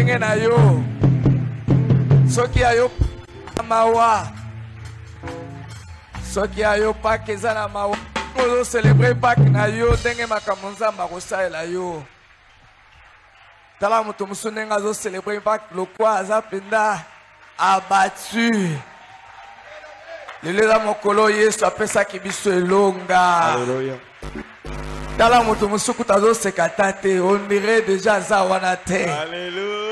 ndenge na yo. Soki ayo mawa. Soki ayo Pâques eza na mawa. Ozo célébrer Pâques na yo ndenge makambo Nzambe akosalela yo. Tala moto mosusu ndenge azo célébrer Pâques lokwa aza penda abattu. Lelo eza mokolo Yesu apesaki biso elonga. Alléluia. Tala moto mosusu kuta azoseka te, on dirait déjà aza wana te. Alléluia.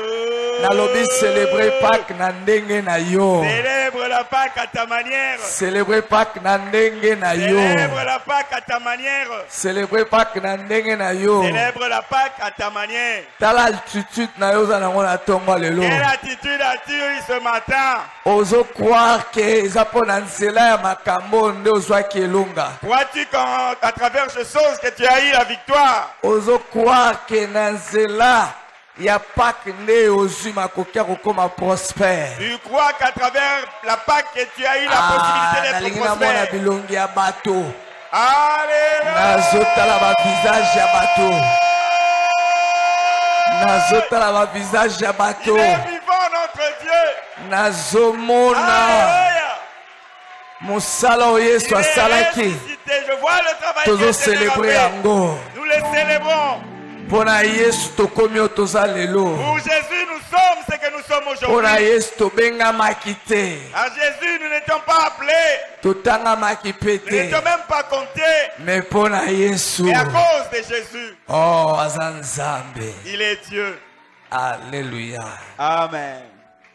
Nalobi célébrer Pâques na ndenge na yo. Célèbre la Pâques à ta manière. Célébrer Pâques na ndenge na yo. Célèbre la Pâques à ta manière. Célébrer Pâques na ndenge na yo. Célèbre la Pâques à ta manière. Tala altitude na yo za nango na tongo lelo. Quelle attitude as-tu eu ce matin? Ozo croire que eza pona nzela ya makambo nde ozwaki elonga. Crois-tu qu'à travers ces choses que tu as eu la victoire? Ozo croire que na nzela ya Pâques nde ozwi makoki ya kokoma prospère. Tu crois qu'à travers la Pâques que tu as eu la possibilité d'être nalingi namona prospère? bilongi ya bato. Alléluia. Nazotala ba visage ya bato. Nazotala ba visage ya Il bato. est vivant notre Dieu. Nazomona Alléluia. mosala oyo Yesu Il est asalaki. ressuscité. Je vois le travail Tozo qui est célébrer fait. yango. Nous le célébrons. Mpona Yesu tokomi oyo toza lelo. Pour Jésus, nous sommes ce que nous sommes Mpona aujourd'hui. Yesu tobengamaki te. À Jésus, nous n'étions pas appelés. Totangamaki pe Nous te. n'étions même pas comptés. Mais mpona Yesu. Mais à cause de Jésus, Oh, aza Nzambe. il est Dieu. Alléluia. Amen.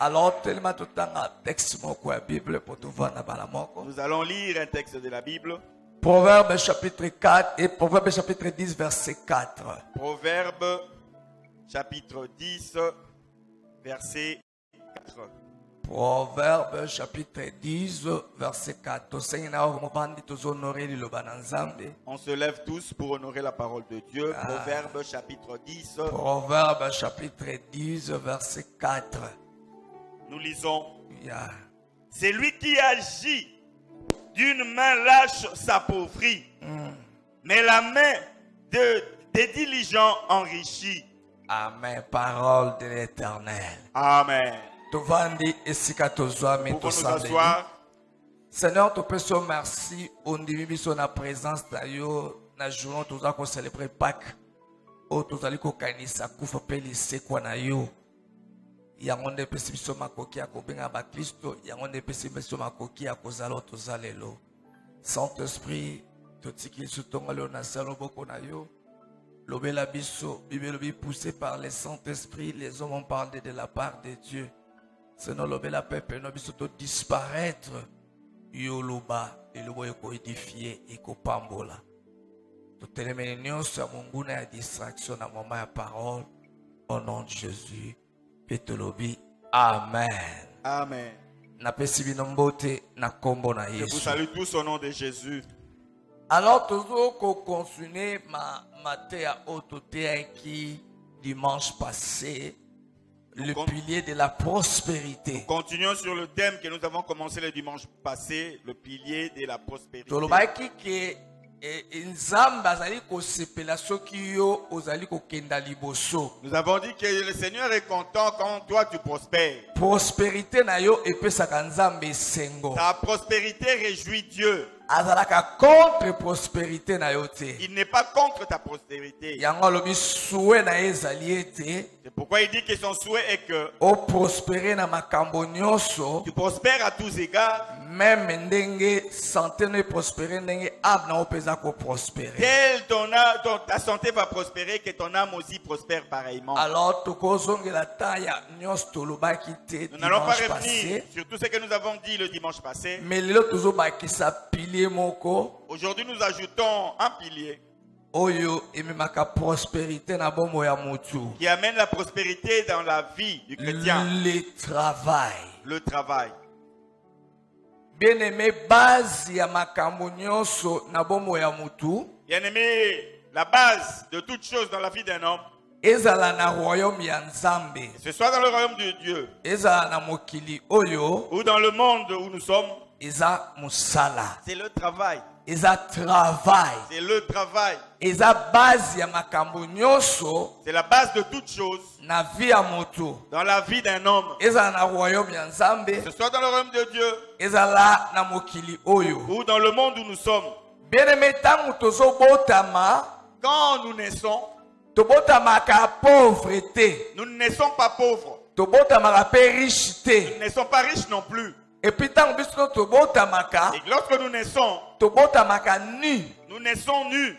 Alors, tellement totanga texte moko ya Bible pour touvoir na bala moko. Nous allons lire un texte de la Bible. Proverbe chapitre 4 et Proverbe chapitre 10 verset 4. Proverbe chapitre 10, verset 4. Proverbe chapitre 10 verset 4. On se lève tous pour honorer la parole de Dieu. Proverbe chapitre 10. Proverbe chapitre 10 verset 4. Nous lisons. Yeah. C'est lui qui agit d'une main lâche s'appauvrit, mais la main des diligents enrichit. Amen. Parole de l'Éternel. Amen. Tovandi esika tozwami Pour nous tosambeli. asseoir. Seigneur, te peso merci. On dit biso na présence na yo na jour toza ko célébrer Pâques. O tozali ko kanisa kufa pe lisekwa na yo. Yango nde pesi biso makoki ya kobenga ba Kristo, yango nde pesi biso makoki ya kozala tozalelo. Saint-Esprit, totiki sutongalo na salo boko na yo. Lobela biso, bibelobi poussé par le Saint-Esprit, les hommes ont parlé de la part de Dieu. Sinon lobela peuple no biso to disparaître. Yo loba, et lobo yoko édifier et ko pambola. To telemene nyonso ya munguna ya distraction na moment ya parole au nom de Jésus. Petolobi, amen. Amen. Na pesi bino mbote na kombo na Je vous Yesu. salue tous au nom de Jésus. Alors toujours qu'on continue ma terre qui dimanche passé le pilier de la prospérité. Continuons sur le thème que nous avons commencé le dimanche passé, le pilier de la prospérité. Tolobaki ke nzamba azali kosepela soki yo ozali kokenda liboso. Nous avons dit que le Seigneur est content quand toi tu prospères. Prospérité na yo epesaka nzambe esengo. Ta prospérité réjouit Dieu. Azalaka contre prospérité na yo te. Il n'est pas contre ta prospérité. Yango alobi souhait na ezali ete. C'est pourquoi il dit que son souhait est que O prospérer na makambo nyonso. tu prospères à tous égards. Même ndenge santé ne prospérer ndenge âme na opeza ko prospérer. Tel ta santé va prospérer, que ton âme aussi prospère pareillement. Alors tokozongela taya nyonso tolobaki te Nous n'allons pas dimanche revenir passé. sur tout ce que nous avons dit le dimanche passé. Mais lelo tozobakisa pilier moko Aujourd'hui, nous ajoutons un pilier oyo ememaka prospérité na bombo ya mutu. qui amène la prospérité dans la vie du chrétien. Le travail. Le travail. Bien-aimé, base ya makambo nyonso na bombo ya mutu. Bien-aimé, la base de toute chose dans la vie d'un homme, Ezala na royaume ya Nzambe. que ce soit dans le royaume de Dieu Ezala na mokili oyo. ou dans le monde où nous sommes, Eza musala. c'est le travail. eza travail. C'est le travail. Eza base ya makambo nyonso C'est la base de toute chose na vie ya moto. dans la vie d'un homme. Eza na royaume ya Nzambe, Que ce soit dans le royaume de Dieu eza la na mokili oyo. ou dans le monde où nous sommes. Bien-aimé, tango tozobotama, Quand nous naissons, tobotamaka pauvreté, nous ne naissons pas pauvres. tobotamaka pe Nous richité. ne naissons pas riches non plus. Et puis tango biso tobotamaka, Et lorsque nous naissons, tobotamaka nu. nous naissons nus.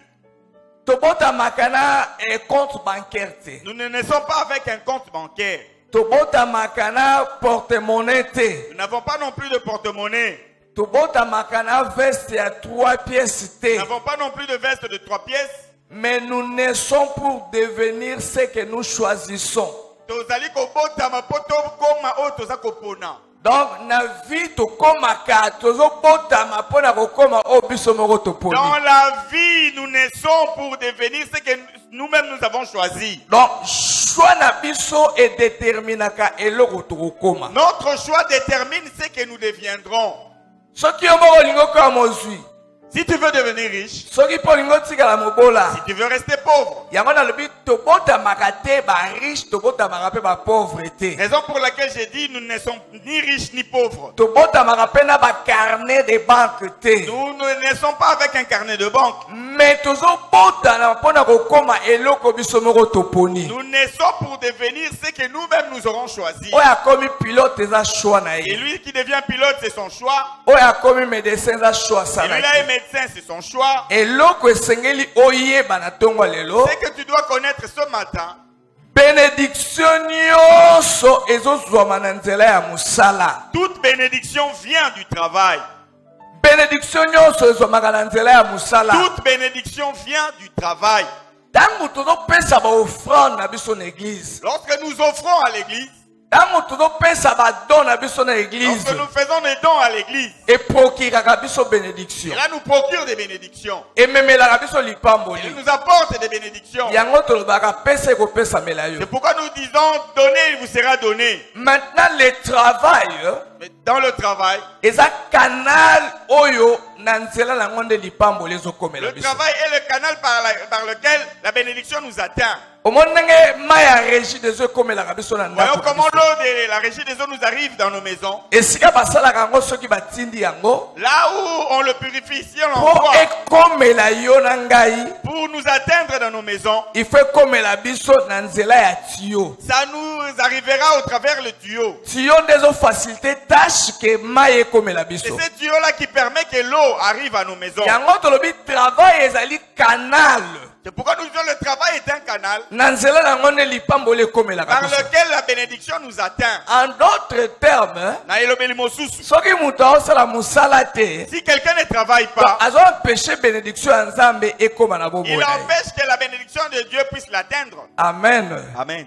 Tobotamaka na compte bancaire te. Nous ne naissons pas avec un compte bancaire. Tobotamaka na porte-monnaie te. Nous n'avons pas non plus de porte-monnaie. Tobotamaka na veste ya 3 pièces Nous te. n'avons pas non plus de veste de 3 pièces. Mais nous naissons pour devenir ce que nous choisissons. Tozali kobotama po tokoma oyo toza kopona. Donc, na vie tokomaka, tozobotama pona kokoma o biso moko toponi. Dans la vie, nous naissons pour devenir ce que nous-mêmes nous avons choisi. Donc, choix na biso et déterminaka eloko tokokoma. Notre choix détermine ce que nous deviendrons. Soki yo moko lingo ka mozwi, Si tu veux devenir riche, soki po lingo tikala mobola, si tu veux rester pauvre, yango na lobi tobotamaka te ba riche, tobotamaka pe ba pauvre te. raison pour laquelle j'ai dit nous ne sommes ni riches ni pauvres. Tobotamaka pe na ba carnet de banque te. Nous ne naissons pas avec un carnet de banque. Mais tozobotana pona kokoma eloko biso moko toponi. Nous naissons pour devenir ce que nous-mêmes nous aurons choisi. Oya komi pilote eza choix na Et ye. lui qui devient pilote, c'est son choix. Oya komi médecin eza choix Et sana lui là est ye. médecin, c'est son choix. Eloko esengeli oyeba na tongo lelo. Ce que tu dois connaître ce matin, Bénédiction nyonso ezozwama na nzela ya musala. toute bénédiction vient du travail. Bénédiction nyonso ezwamaka na nzela ya musala. Toute bénédiction vient du travail. Tango tozopesa ba offrande na biso na église. Lorsque nous offrons à l'église, Tango tozopesa ba don na biso na église. lorsque nous faisons des dons à l'église, Et prokiraka biso bénédiction. cela nous procure des bénédictions. Et memelaka biso Il lipamboli. nous apporte des bénédictions. Yango tolobaka pesa ekopesa mela yo. C'est pourquoi nous disons, donnez, il vous sera donné. Maintenant le travail Mais dans le travail, eza canal oyo na nzela na ngonde lipamboli ezokomela le biso. travail est le canal par lequel la bénédiction nous atteint. Omoni ndenge mai ya régie des eaux ekomelaka biso na Voyons ndako. comment l'eau de la régie des eaux nous arrive dans nos maisons. Esika basalaka yango soki batindi yango Là où on le purifie, si on po l'envoie ekomela yo na ngai, pour nous atteindre dans nos maisons, il faut ekomela biso na nzela ya tuyau. ça nous arrivera au travers le tuyau. Tuyau nde ezofacilite tâche ke mai ekomela C'est biso. ce tuyau-là qui permet que l'eau arrive à nos maisons. Yango tolobi travail ezali canal. C'est pourquoi nous disons le travail est un canal Na nzela na ngonde lipamboli ekomelaka par biso. lequel la bénédiction nous atteint. En d'autres termes, Na elobeli mosusu. soki moto aosala mosala te, Si quelqu'un ne travaille pas, azoempêche bénédiction ya Nzambe ekoma na il bomoi na ye. empêche que la bénédiction de Dieu puisse l'atteindre. Amen. Amen.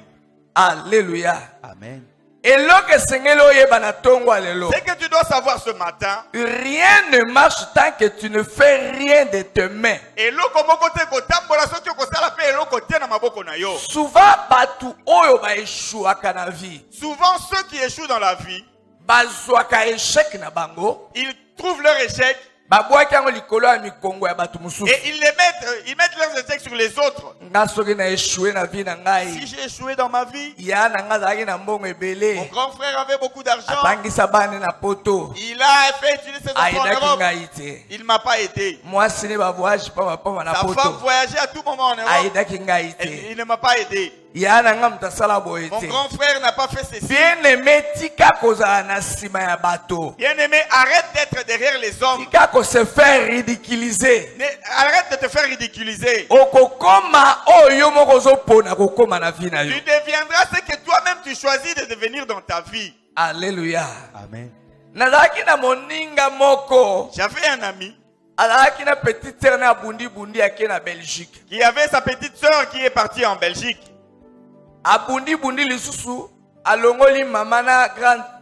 Alléluia. Amen. Eloko esengeli oyeba na tongo lelo. Ce que tu dois savoir ce matin, Rien ne marche tant que tu ne fais rien de tes mains. eloko moko te kotambola soki okosala pe eloko te na maboko na yo. Souvent batu oyo baeshuaka na vie, Souvent ceux qui échouent dans la vie, bazwaka échec na bango, ils trouvent leur échec babwaki yango likolo ya mikongo ya bato mosusu. et ils mettent leurs échecs sur les autres. Nga soki na échoué na vie na Si ngai, j'ai échoué dans ma vie, ya na nga azalaki na mbongo mon ebele, grand frère avait beaucoup d'argent, atangisa bana na poto, il a fait utiliser ses enfants en ayedaki Europe, ngai te. il ne m'a pas aidé. Mwasi ne bavoyage pamba na Sa femme poto, voyageait à tout moment en Europe, ayedaki ngai et te. il ne m'a pas aidé. Ya na nga moto asala boye Mon te. grand frère n'a pas fait ceci. Bien-aimé, tika kozala na nsima ya bato. Bien-aimé, arrête d'être derrière les hommes. Tika ko se faire ridiculiser. Arrête de te faire ridiculiser. Okokoma oyo moko ozopona kokoma na vie na yo. Tu deviendras ce que toi-même tu choisis de devenir dans ta vie. Alléluia. Amen. Nazalaki na moninga moko. J'avais un ami Azalaki na petite sœur na bundi ake na Belgique. qui avait sa petite sœur qui est partie en Belgique. Abundi lisusu alongoli mama na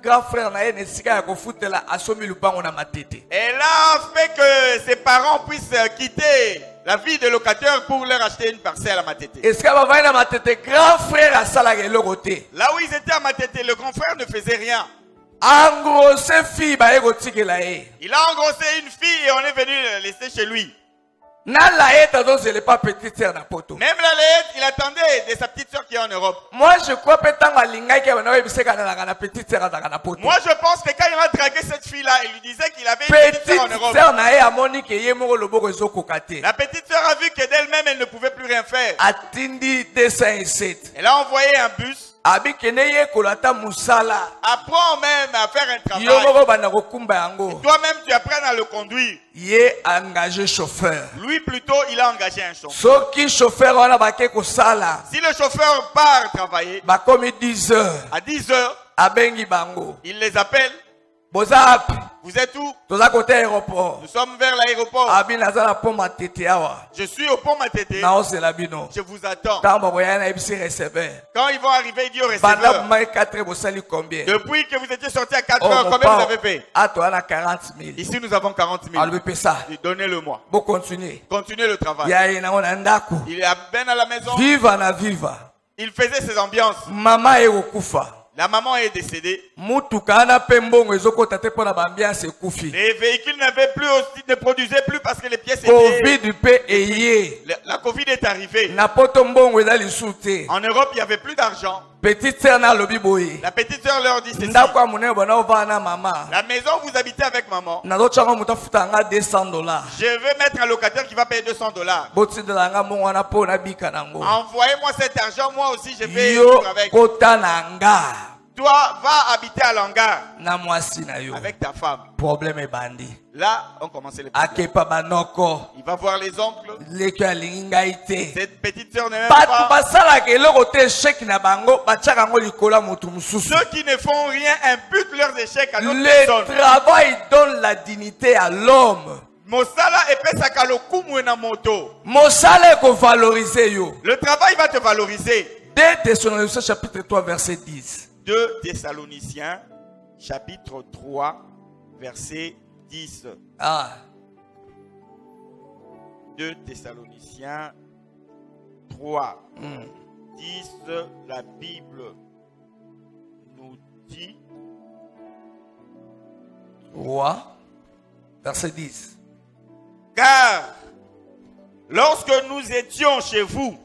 grand frère na ye nesika ya kofutela asomi lupango na matete. Elle a fait que ses parents puissent quitter la vie de locataire pour leur acheter une parcelle à Matete. Esika bavai na matete grand frère asalaka eloko te. Là où ils étaient à Matete, le grand frère ne faisait rien. engrossé fille ba egotikela ye. Il a engrossé une fille et on est venu la laisser chez lui. Na laeta donc c'est pas petite sœur na poto. Même la lettre, il attendait de sa petite sœur qui est en Europe. Moi je crois que tant alingai ke bana ebiseka na petite sœur na poto. Moi je pense que quand il a dragué cette fille là, il lui disait qu'il avait une petite sœur en Europe. Petite sœur na ye amoni ke ye moko loboko ezokokate. La petite sœur a vu que d'elle-même elle ne pouvait plus rien faire. Atindi 207. Elle a envoyé un bus. Abikene ye kolata musala. Apprends même à faire un travail. Yo moko bana kokumba yango. Toi-même tu apprennes à le conduire. Ye engagé chauffeur. Lui plutôt il a engagé un chauffeur. Soki chauffeur wana bake kosala. Si le chauffeur part travailler, Ba komi 10 heures. à 10 heures, Abengi bango. il les appelle. Bozap. Vous êtes où? Toza côté aéroport. Nous sommes vers l'aéroport. Abi nazala po matete awa. Je suis au pont Matete. Na osela bino. Je vous attends. Tamba boyana ebisi receveur. Quand ils vont arriver, il dit au Banda receveur. mai 4 bosali combien? Depuis que vous étiez sorti à 4 heures, combien vous avez fait? Ato ana 40 000. Ici, nous avons 40 000. Albe pesa. Donnez-le-moi. Bo continuer. Continuez le travail. Ya ina ona ndaku. Il est à peine à la maison. Viva na viva. Il faisait ses ambiances. Mama ekokufa. La maman est décédée. Mutuka na pembongo ezokota te pona ba ambiance ekufi. Les véhicules ne produisaient plus parce que les pièces étaient... Covid pe eye. La Covid est arrivée. Na poto mbongo eza lisute. En Europe, il n'y avait plus d'argent. Petite sœur na lobi boye. La petite sœur leur dit ceci. Ndako ya monene bona ova na mama. La maison où vous habitez avec maman. Nazo changa muta futa nga $200. Je veux mettre un locataire qui va payer $200. Boti de la nga mongo wana po na bika nango. Envoyez-moi cet argent, moi aussi je vais Yo vivre avec. kota na nga. Toi, va habiter à l'hangar Na mwasi na yo. avec ta femme. Problème ebandi. Là, on commence les problèmes. Akepa banoko. Il va voir les oncles. Leki alingi ngai te. Cette petite sœur n'est même Batu pas... basalaka eloko te échec na bango batiaka yango likolo ya motu mosusu. Ceux qui ne font rien imputent leurs échecs à d'autres Le personnes. travail donne la dignité à l'homme. Mosala epesaka lokumu na moto. Mosala ekovaloriser yo. Le travail va te valoriser. 2 Thessaloniciens chapitre 3 verset 10. 2 Thessaloniciens chapitre 3 verset 10. Ah. 2 Thessaloniciens 3 10, la Bible nous dit 3 verset 10. Car lorsque nous étions chez vous,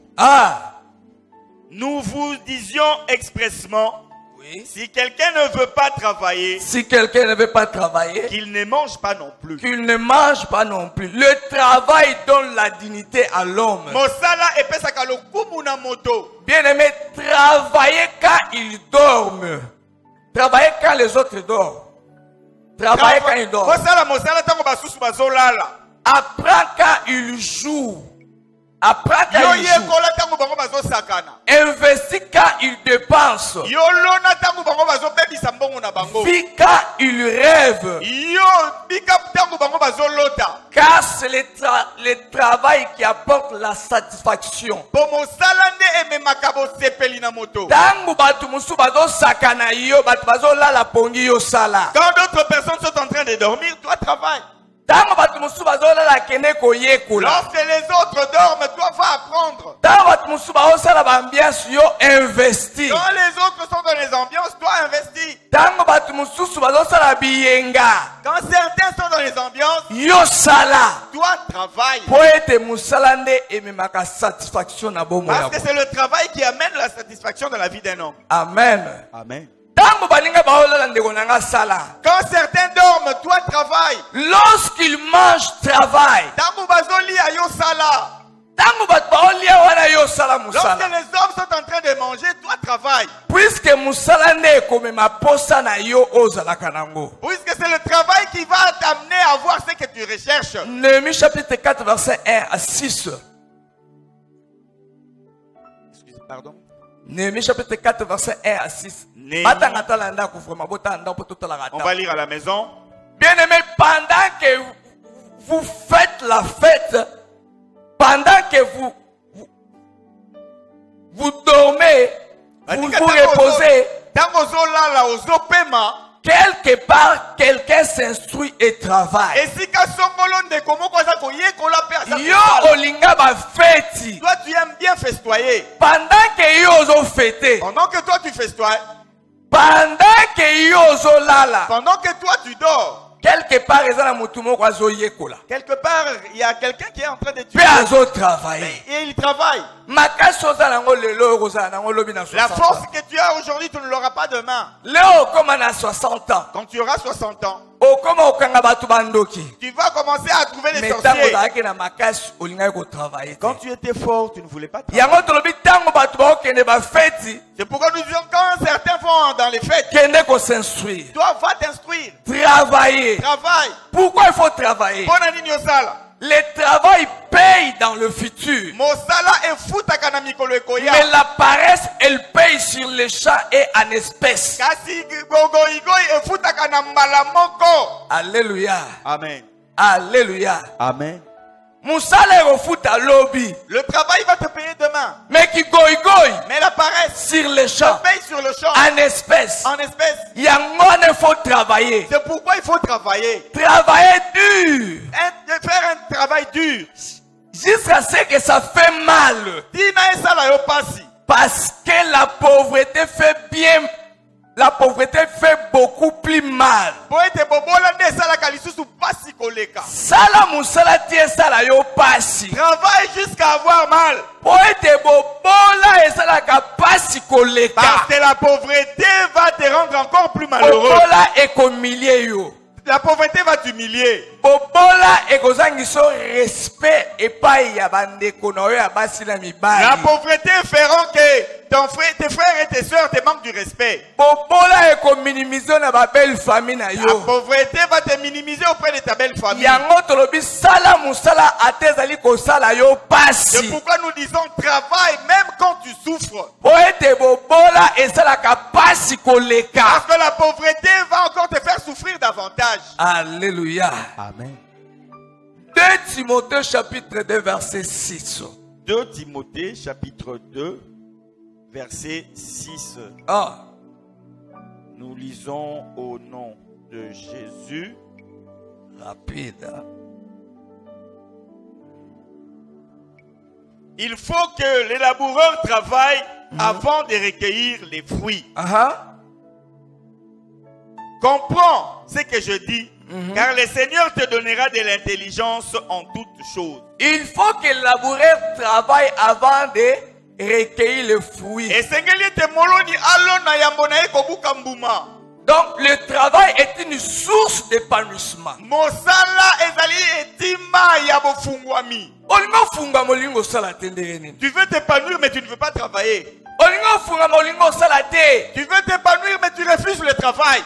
nous vous disions expressement, Oui. si quelqu'un ne veut pas travailler, Si quelqu'un ne veut pas travailler, qu'il ne mange pas non plus. qu'il ne mange pas non plus. Le travail donne la dignité à l'homme. Mosala epesaka lokumu na moto. Bien-aimé, travailler quand ils dorment. Travailler quand les autres dorment. Travailler quand ils dorment. Mosala tango basusu bazolala. Apprends quand ils jouent. Apprends quand Yo ils jouent. yekola tango bango bazosakana. Investis quand ils dépensent. Yo lona tango bango bazobebisa mbongo na bango. Vis quand ils rêvent. Yo bika tango bango bazolota. Car c'est le travail qui apporte la satisfaction. Po mosala nde ememaka bosepeli na moto. Tango batu musu bazo sakana yo, batu bazo lala pongi yo sala. Quand d'autres personnes sont en train de dormir, toi travaille. Tango batu musu bazo lala kene koyekola. Lorsque les autres dorment, toi va apprendre. Tango batu musu bazo sala bambiance yo investi. Quand les autres sont dans les ambiances, toi investis. Tango batu musu bazo sala biyenga. Quand certains sont dans les ambiances, Yo sala. toi travaille. Po ete musala nde ememaka satisfaction na bomo Parce ya que bo. c'est le travail qui amène la satisfaction dans la vie d'un homme. Amen. Amen. Tango baninga baolala ndeko nanga sala. Quand certains dorment, toi travaille. Lorsqu'ils mangent, travaillent. Tango bazoli ayo sala. Tango batu baolia wana yo sala Lorsque musala. les hommes sont en train de manger, toi travaille. Puisque musala nde ekomema posa na yo ozalaka nango. Puisque c'est le travail qui va t'amener à voir ce que tu recherches. Néhémie chapitre 4 verset 1 à 6. Pardon. Néhémie chapitre 4 verset 1 à 6. Néhémie. On va lire à la maison. Bien-aimé, pendant que vous faites la fête, pendant que vous dormez, vous vous reposez, quelque part, quelqu'un s'instruit et travaille. Yo olinga ba fêti. Toi, tu aimes bien festoyer. Pendant que yo ozo fêter, Pendant que toi, tu festoies, Pendant que yo zolala. Pendant que toi tu dors. Quelque part, Quelque part, il y a quelqu'un qui est en train de tuer. Et il travaille. La force que tu as aujourd'hui, tu ne l'auras pas demain. Quand tu auras 60 ans, tu vas commencer à trouver les sorciers. Quand tu étais fort, tu ne voulais pas travailler. C'est pourquoi nous disons quand certains vont dans les fêtes, toi va t'instruire. Travailler. Travaille. Pourquoi il faut travailler? Le travail paye dans le futur. Mais la paresse, elle paye sur les champs et en espèces. Alléluia. Amen. Alléluia. Amen. Le travail va te payer demain. Mais la paresse sur les champs, paye sur le champ. En espèces. Il faut travailler. C'est pourquoi il faut travailler. Travailler dur. Faire un travail dur. Jusqu'à ce que ça fait mal. Parce que la pauvreté fait bien. La pauvreté fait beaucoup plus mal. Travaille jusqu'à avoir mal. Parce que la pauvreté va te rendre encore plus malheureux. La pauvreté va t'humilier. La pauvreté fera que tes frères et tes soeurs te manquent du respect. La pauvreté va te minimiser auprès de ta belle famille. C'est pourquoi nous disons travaille même quand tu souffres. Parce que la pauvreté va encore te faire souffrir davantage. Alléluia. Amen. 2 Timothée chapitre 2 verset 6. 2 Timothée chapitre 2 verset 6. Nous lisons au nom de Jésus. Rapide. Il faut que les laboureurs travaillent avant de recueillir les fruits. Comprends ce que je dis, car le Seigneur te donnera de l'intelligence en toutes choses. Il faut que le laboureur travaille avant de recueillir les fruits. Donc le travail est une source d'épanouissement. Tu veux t'épanouir mais tu ne veux pas travailler. Tu veux t'épanouir mais tu refuses le travail.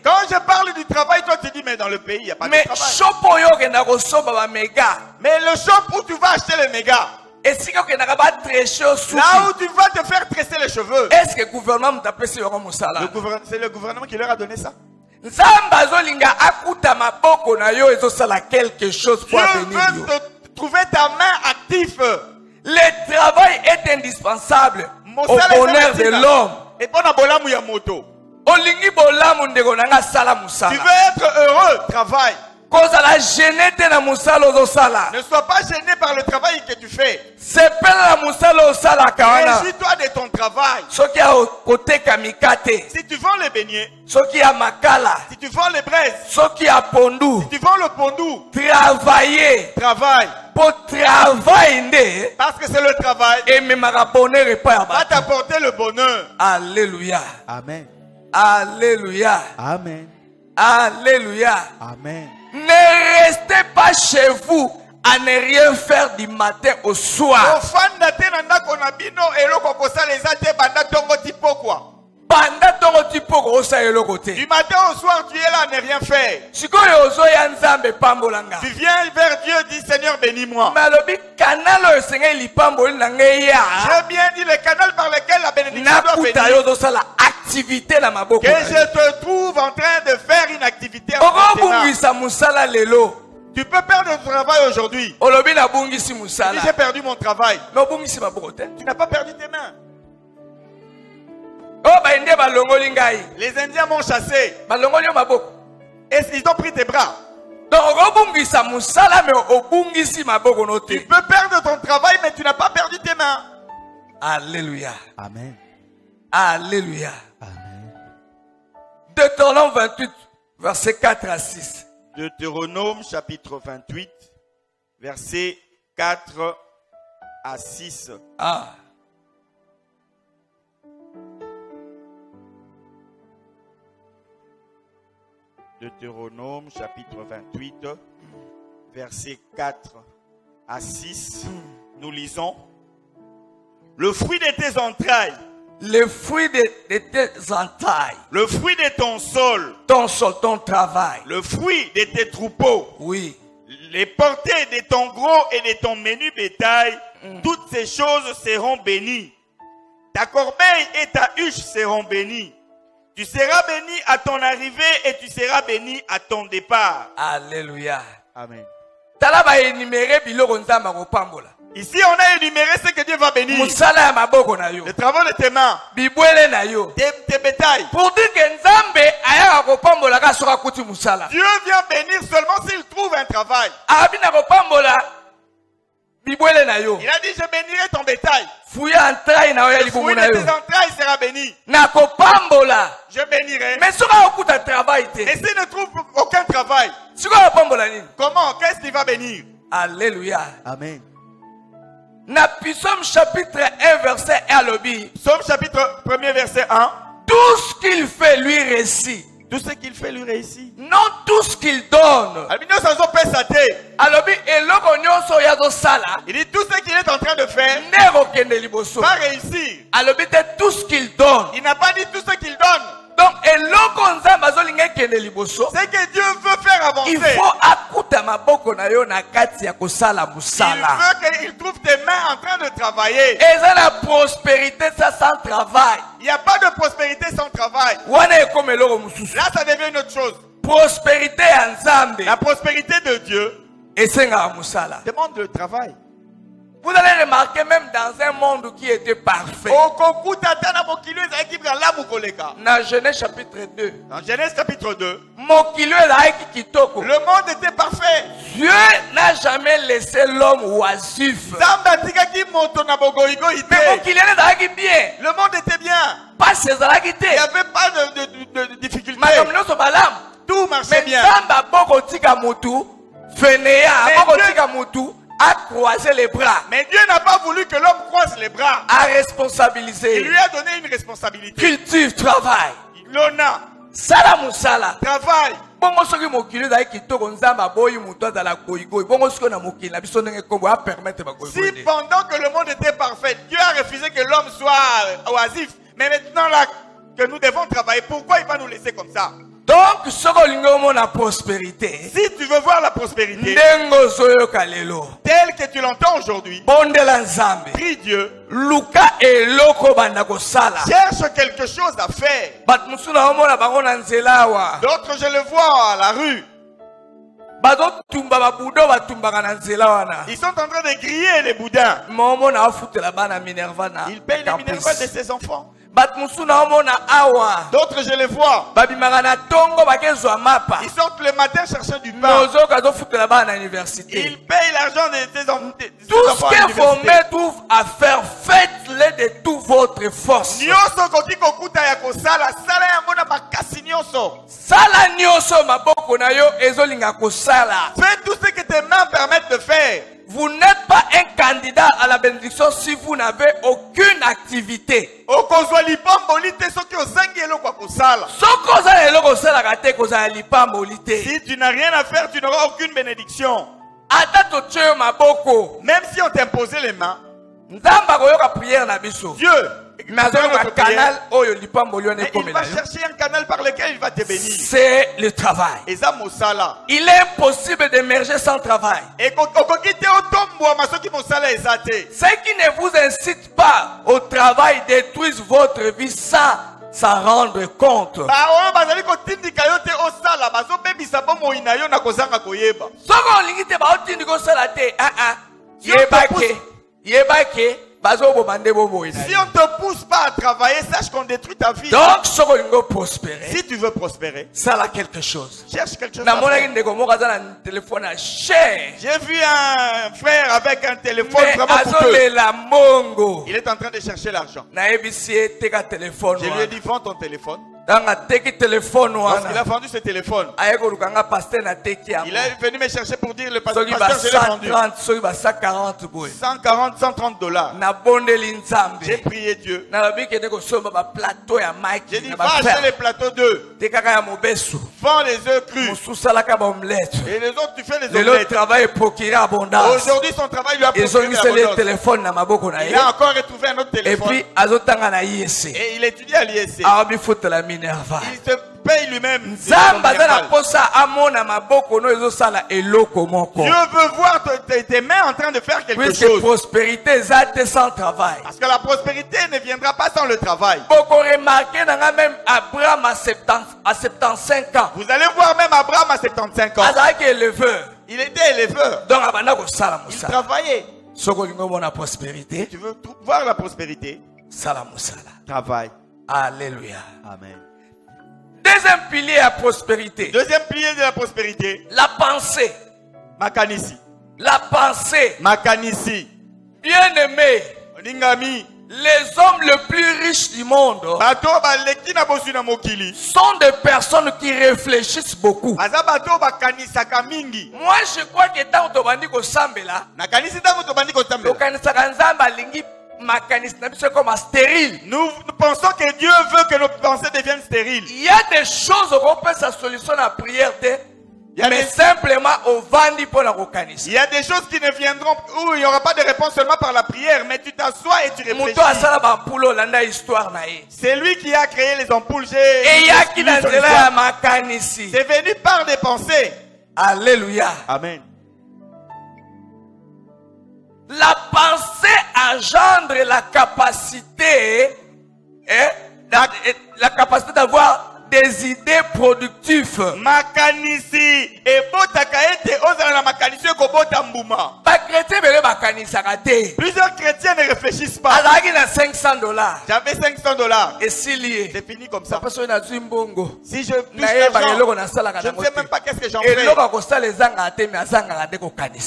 Quand je parle du travail, toi tu dis mais dans le pays il n'y a pas de travail. Mais le shop où tu vas acheter les mégas, là où tu vas te faire tresser les cheveux, est-ce que le gouvernement t'a payé c'est le gouvernement qui leur a donné ça. Dieu veut trouver ta main active. Le travail est indispensable au bonheur de l'homme. Tu veux être heureux, travaille. Ne sois pas gêné par le travail que tu fais. Réjouis-toi de ton travail. Si tu vends les beignets, si tu vends les braises, si tu vends le pondou, travaille. Parce que c'est le travail va t'apporter le bonheur. Alléluia. Amen. Alléluia. Amen. Alléluia. Amen. Ne restez pas chez vous à ne rien faire du matin au soir. Du matin au soir, tu es là à ne rien faire. Tu viens vers Dieu, dis Seigneur, bénis-moi. J'ai bien dit le canal par lequel la bénédiction doit venir. Que je te trouve en train de faire une activité. Tu peux perdre ton travail aujourd'hui. Si j'ai perdu mon travail, tu n'as pas perdu tes mains. Les Indiens m'ont chassé. Et ils ont pris tes bras. Tu peux perdre ton travail, mais tu n'as pas perdu tes mains. Alléluia. Amen. Alléluia. Amen. Deutéronome 28, versets 4 à 6. Deutéronome chapitre 28, versets 4 à 6. Ah. Deutéronome chapitre 28, versets 4 à 6. Nous lisons. Le fruit de tes entrailles. Le fruit de tes entrailles. Le fruit de ton sol. Ton sol, ton travail. Le fruit de tes troupeaux. Oui. Les portées de ton gros et de ton menu bétail. Toutes ces choses seront bénies. Ta corbeille et ta huche seront bénies. Tu seras béni à ton arrivée et tu seras béni à ton départ. Alléluia. Amen. Ici, on a énuméré ce que Dieu va bénir. Les travaux de tes mains. Tes bétails. Pour dire que Dieu vient bénir seulement s'il trouve un travail. Il a dit, je bénirai ton bétail. Le fruit de tes entrailles sera béni. Je bénirai. Mais et s'il ne trouve aucun travail, comment? Qu'est-ce qu'il va bénir? Alléluia. Amen. Na Psaume chapitre 1 verset 1 alobi. Psaume chapitre 1 verset 1. Tout ce qu'il fait lui réussit. Tout ce qu'il fait lui réussit. Non tout ce qu'il donne. Il dit tout ce qu'il est en train de faire va réussir. Tout ce qu'il donne. Il n'a pas dit tout ce qu'il donne. Donc, c'est que Dieu veut faire avancer. Il faut qu'il trouve tes mains en train de travailler. Et ça, la prospérité, ça sans travail. Il n'y a pas de prospérité sans travail. Là, ça devient une autre chose. Prospérité ensemble. La prospérité de Dieu demande le travail. Vous allez remarquer même dans un monde qui était parfait. Dans Genèse chapitre 2. Dans Genèse chapitre 2. Le monde était parfait. Dieu n'a jamais laissé l'homme oisif. Mais bien. Le monde était bien. Il n'y avait pas de difficulté. Tout marchait bien. A croisé les bras. Mais Dieu n'a pas voulu que l'homme croise les bras. A responsabilisé. Il lui a donné une responsabilité. Cultive, travail. L'honneur. Sala musala. Travail. Bongo soki mokili da kitoko nzamba boyi muto azala koigo. Bongo soki na mokili na biso ndenge kombo a permettre ba koigo. Si pendant que le monde était parfait, Dieu a refusé que l'homme soit oisif, mais maintenant là que nous devons travailler, pourquoi il va nous laisser comme ça? Donc, la prospérité. Si tu veux voir la prospérité, tel que tu l'entends aujourd'hui, prie Dieu. Cherche quelque chose à faire. D'autres, je le vois à la rue. Ils sont en train de griller les boudins. Ils payent les Minerva de ses enfants. D'autres, je les vois. Ils sortent le matin chercher du pain. Ils payent l'argent de tes enfants. Tout ce que vos mains trouvent à faire, faites-le de toute votre force. Faites tout ce que tes mains permettent de faire. Vous n'êtes pas un candidat à la bénédiction si vous n'avez aucune activité. Si tu n'as rien à faire, tu n'auras aucune bénédiction. Même si on t'imposait les mains, Dieu, il va chercher un canal par lequel il va te bénir. C'est le travail. Il est impossible d'émerger sans travail. Ceux qui ne vous incitent pas au travail détruisent votre vie sans s'en rendre compte. Si on ne te pousse pas à travailler, sache qu'on détruit ta vie. Donc, si tu veux prospérer, ça a quelque chose. Cherche quelque chose à faire. J'ai vu un frère avec un téléphone vraiment coûteux. Il est en train de chercher l'argent. Je lui ai dit, vends ton téléphone. Lorsqu'il a vendu ce téléphone, il est venu me chercher pour dire le pasteur, je l'ai vendu. 140, 130 dollars. J'ai prié Dieu. J'ai dit, va acheter les plateaux d'œufs. Vends les œufs crus. Et les autres, tu fais les omelettes. Aujourd'hui, son travail lui a procuré l'abondance. Il a encore retrouvé un autre téléphone. Et il étudie à l'ISC. Il se paye lui-même. Dieu veut voir tes mains en train de faire quelque chose. Prospérité sans travail. Parce que la prospérité ne viendra pas sans le travail. Même Abraham à 75 ans. Vous allez voir même Abraham à 75 ans. Il était éleveur. Donc, il travaillait. Tu veux voir la prospérité? Travail. Alléluia. Amen. Deuxième pilier à prospérité. Deuxième pilier de la prospérité. La pensée. Makanisi. La pensée. Makanisi. Bien-aimé. Oningami. Les hommes les plus riches du monde sont des personnes qui réfléchissent beaucoup. Moi, je crois que tant que nous pensons que Dieu veut que nos pensées deviennent stériles. Il y a des choses qu'on peut sa solution à prière, mais simplement au vandi pour la reconnaissance. Il y a des choses qui ne viendront où il n'y aura pas de réponse seulement par la prière, mais tu t'assois et tu réfléchis. C'est lui qui a créé les ampoules. C'est venu par des pensées. Alléluia. Amen. La pensée engendre la capacité, la capacité d'avoir des idées productives. Makanisi et botakaete ozala makanisi ko bota mbuma. Plusieurs chrétiens ne réfléchissent pas. $500. J'avais $500. Et s'il y est, c'est fini comme ça. Si je touche l'argent, je ne sais même pas qu'est-ce que j'en fais.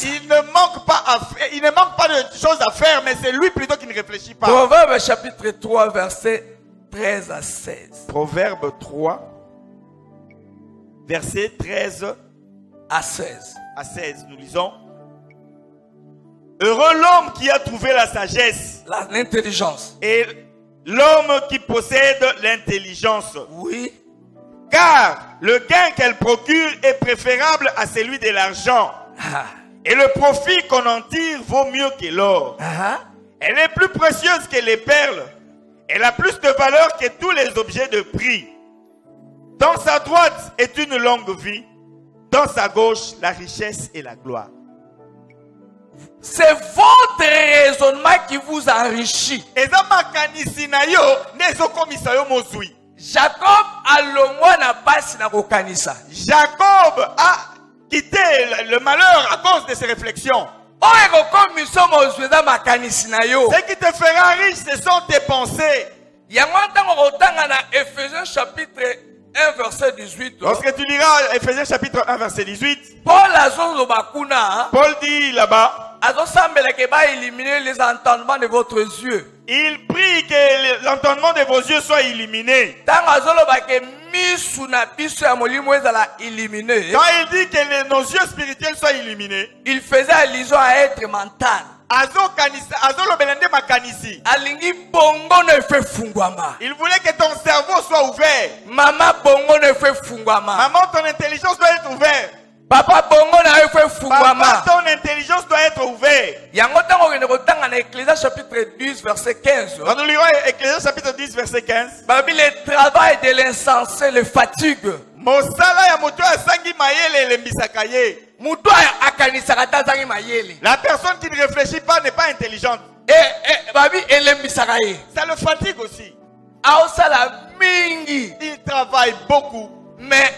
Il ne manque pas de choses à faire, mais c'est lui plutôt qui ne réfléchit pas. Proverbe chapitre 3 verset 13 à 16. Proverbe 3, verset 13 à 16. À 16, nous lisons. Heureux l'homme qui a trouvé la sagesse. L'intelligence. Et l'homme qui possède l'intelligence. Oui. Car le gain qu'elle procure est préférable à celui de l'argent. Et le profit qu'on en tire vaut mieux que l'or. Elle est plus précieuse que les perles. Elle a plus de valeur que tous les objets de prix. Dans sa droite est une longue vie. Dans sa gauche, la richesse et la gloire. C'est votre raisonnement qui vous enrichit. Jacob a quitté le malheur à cause de ses réflexions. Ce qui te fera riche, ce sont tes pensées. Ephésiens chapitre 1 verset 18. Lorsque tu liras Ephésiens chapitre 1 verset 18, Paul dit là-bas, éliminer les entendements de votre yeux. Il prie que l'entendement de vos yeux soit illuminé. Quand il dit que nos yeux spirituels soient illuminés, il faisait allusion à être mental. Il voulait que ton cerveau soit ouvert. Maman, ton intelligence doit être ouverte. Papa, ton intelligence doit être ouverte. Ecclésias chapitre 10 verset 15. Quand nous lirons Ecclésias chapitre 10 verset 15. Le travail de l'insensé le fatigue. La personne qui ne réfléchit pas n'est pas intelligente. Ça le fatigue aussi. Il travaille beaucoup. Mais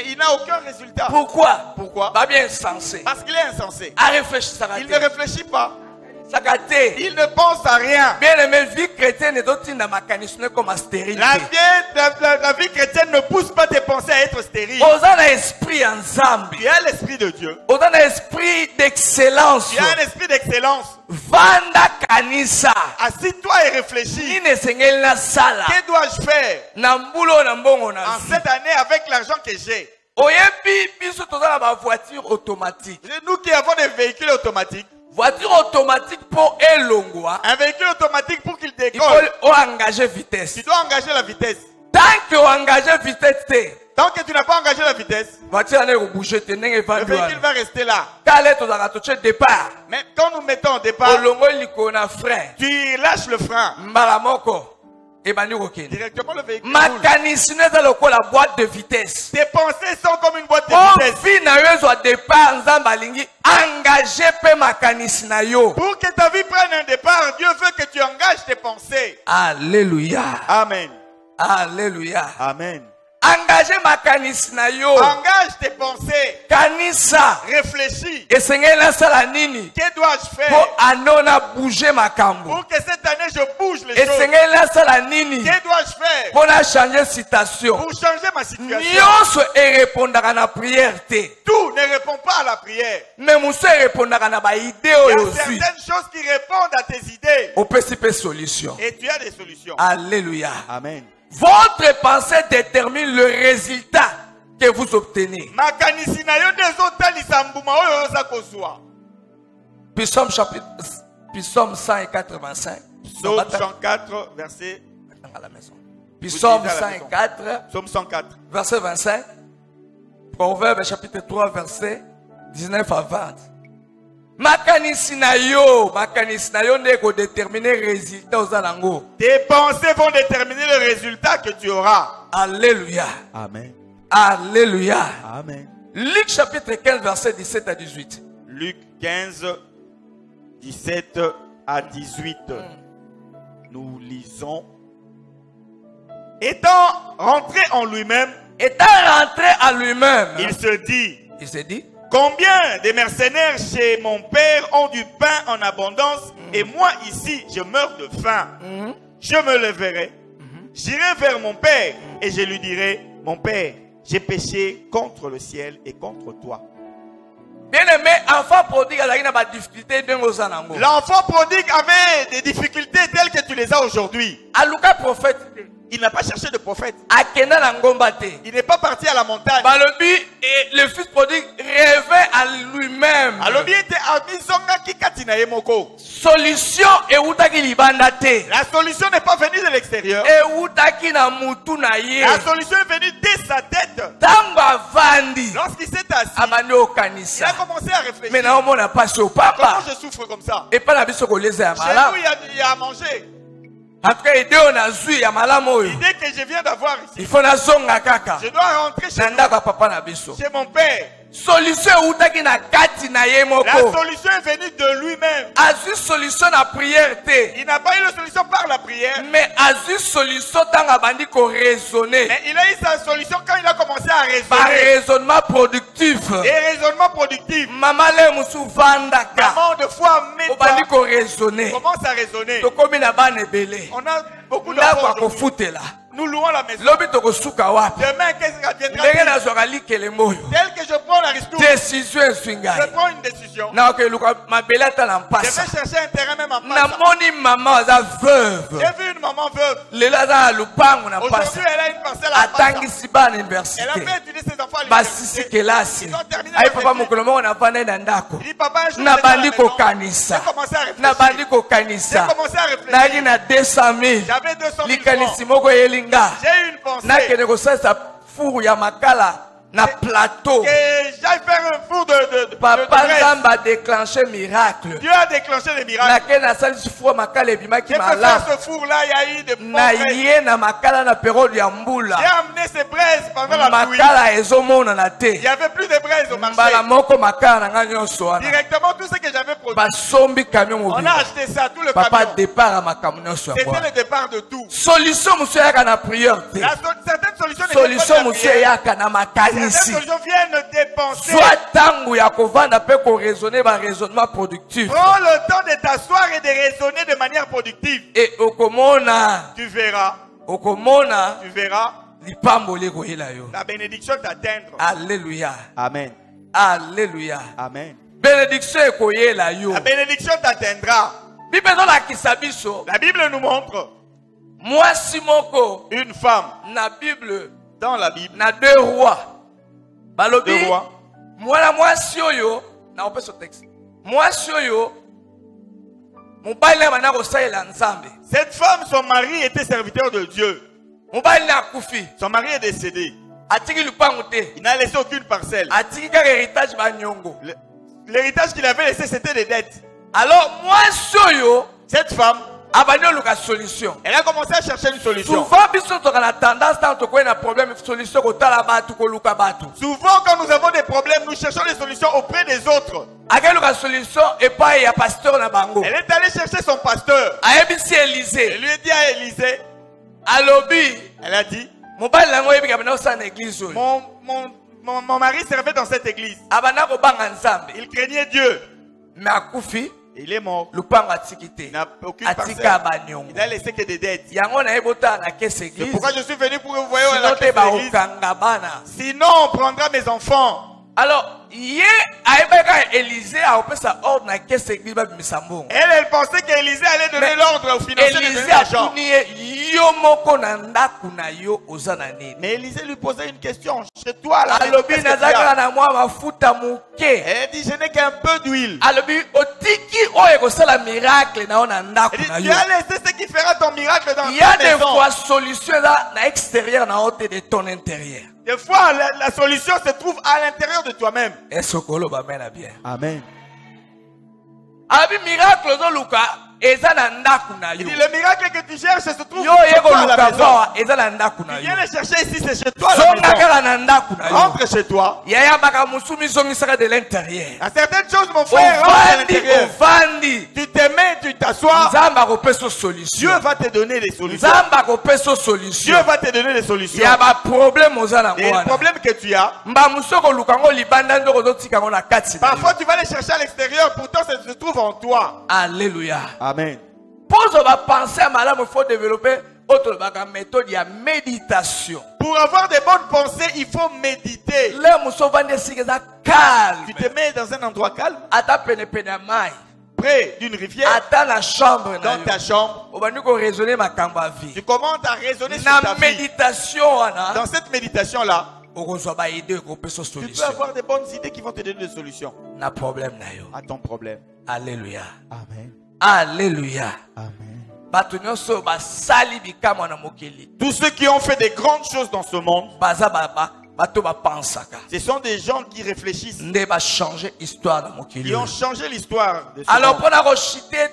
il n'a aucun résultat. Pourquoi? Pourquoi? Bien insensé. Parce qu'il est insensé. Il ne réfléchit pas. Il ne pense à rien. Bien aimé, vie chrétienne est comme stérilité. La vie chrétienne ne pousse pas tes pensées à être stériles. Esprit ensemble. Tu as l'esprit de Dieu. Un esprit d'excellence. Tu as un esprit d'excellence. Vanda kanisa. Assis-toi et réfléchis. Que dois-je faire en cette année avec l'argent que j'ai? Voiture automatique. Nous qui avons des véhicules automatiques. Voiture automatique pour Elongwa. Un véhicule automatique pour qu'il décolle. Il faut engager vitesse. Tu dois engager la vitesse. Tant que tu engages vitesse, tant que tu n'as pas engagé la vitesse, le véhicule va rester là. Mais quand nous mettons au départ, tu lâches le frein. Directement le véhicule roule. La boîte de vitesse. Tes pensées sont comme une boîte de vitesse. Pour que ta vie prenne un départ, Dieu veut que tu engages tes pensées. Alléluia. Amen. Alléluia. Amen. Engagez ma kanisi na yo. Engage tes pensées. Kanisa. Réfléchis. Et sengela sala nini. Que dois-je faire? Pour anona bouger ma kambo. Pour que cette année je bouge les choses. choses. Et sengela sala nini. Que dois-je faire? Pour changer situation. Pour changer ma situation. Nyonso e répondra na prière te. Tout ne répond pas à la prière. Mais muso répondra na ba idée oyo. Il y a certaines choses qui répondent à tes idées. Au principe solution. Et tu as des solutions. Alléluia. Amen. Votre pensée détermine le résultat que vous obtenez. Psaume 185. Psaume 104, verset. À la maison. Psaume 104. Psaume 104. Verset 25. Proverbe chapitre 3, verset 19 à 20. Tes pensées vont déterminer le résultat que tu auras. Alléluia. Amen. Alléluia. Amen. Luc chapitre 15 verset 17 à 18. Luc 15 17 à 18. Nous lisons. Étant rentré en lui-même, il se dit, combien de mercenaires chez mon père ont du pain en abondance et moi ici je meurs de faim. Je me leverai, j'irai vers mon père et je lui dirai, mon père, j'ai péché contre le ciel et contre toi. Bien-aimé, l'enfant prodigue avait des difficultés telles que tu les as aujourd'hui. Il n'a pas cherché de prophète. Il n'est pas parti à la montagne. Et le fils prodigue rêvait à lui-même. Solution et la solution n'est pas venue de l'extérieur. La solution est venue dès sa tête. Lorsqu'il s'est assis, il a commencé à réfléchir. Comment je souffre comme ça? Chez nous, il y a à manger. Après l'idée que je viens d'avoir ici, il faut je dois rentrer chez mon père. Solution la solution est venue de lui-même. Solution la prière. Il n'a pas eu la solution par la prière. Mais solution raisonner. Mais il a eu sa solution quand il a commencé à raisonner. Par raisonnement productif. Et raisonnement productif. Maman de foi raisonner. Commence à raisonner. On a beaucoup d'enfants. Nous louons la maison. Demain, qu'est-ce qui viendra? Tel que je prends la risque, je prends une décision. Je vais chercher un terrain même en face. J'ai vu une maman veuve. Aujourd'hui, elle a une parcelle à Passa. Elle a fait étudier ses enfants à l'université. Ils ont terminé la maîtrise. Il dit, papa, je vais à la maison. J'ai commencé à réfléchir. J'avais 200 000 francs. J'ai une pensée. Na plateau. Que j'aille faire un four de Papa Zamba a déclenché miracle. Dieu a déclenché des miracles. J'ai fait ce four là, il y a eu des progrès. J'ai amené ces braises pendant la pluie. Il n'y avait plus de braises au marché. Directement tout ce que j'avais produit. On a acheté ça, tout le camion. C'était le départ de tout. Solution monsieur yaka na prière. Certaines solutions ne viennent solution monsieur yaka na makanisi. Certaines solutions viennent dépenser. penser. Prends le temps de t'asseoir et de raisonner de manière productive. Et tu verras. Tu verras. La bénédiction t'atteindre. Alléluia. Amen. Alléluia. Amen. Bénédiction la bénédiction t'atteindra. La Bible nous montre une femme dans la Bible. Na deux rois. Deux rois. Cette femme, son mari était serviteur de Dieu. Son mari est décédé. Il n'a laissé aucune parcelle. L'héritage qu'il avait laissé, c'était des dettes. Alors, cette femme, solution. Elle a commencé à chercher une solution. Souvent, quand nous avons des problèmes, nous cherchons des solutions auprès des autres. Elle est allée chercher son pasteur. Elle lui a dit à Élisée. Elle a dit, mon mari servait dans cette église. Il craignait Dieu. Il est mort. Il n'a aucune parcelle. Il n'a laissé que des dettes. C'est pourquoi je suis venu pour que vous voyez la caisse d'église. Sinon, on prendra mes enfants. Alors, elle pensait qu'Élisée allait donner l'ordre aux financiers de donner l'argent. Mais Élisée lui posait une question. Chez toi, là, elle dit, je n'ai qu'un peu d'huile. Elle dit, tu as laissé ce qui fera ton miracle dans ta maison. Il y a des fois solution à l'extérieur, de ton intérieur. Des fois, la solution se trouve à l'intérieur de toi-même. Amen. Il dit, le miracle que tu cherches se trouve chez toi à la maison. Tu viens le chercher ici, c'est chez toi à la maison. Rentre chez toi. Il y a certaines choses, mon frère, rentre à l'intérieur. Tu te mets, tu t'assois. Dieu va te donner des solutions. Dieu va te donner des solutions. Il y a un problème que tu as. Parfois, tu vas les chercher à l'extérieur, pourtant ça se trouve en toi. Alléluia. Amen. Pour penser à madame, il faut développer autre méthode de méditation. Pour avoir des bonnes pensées, il faut méditer. Calme. Tu te mets dans un endroit calme. Près d'une rivière. Dans ta chambre. Tu commences à raisonner sur ta vie. Dans cette méditation-là, tu peux avoir des bonnes idées qui vont te donner des solutions à ton problème. Alléluia. Amen. Alléluia. Amen. Tous ceux qui ont fait des grandes choses dans ce monde, ce sont des gens qui réfléchissent, qui ont changé l'histoire de ce Alors, monde. pour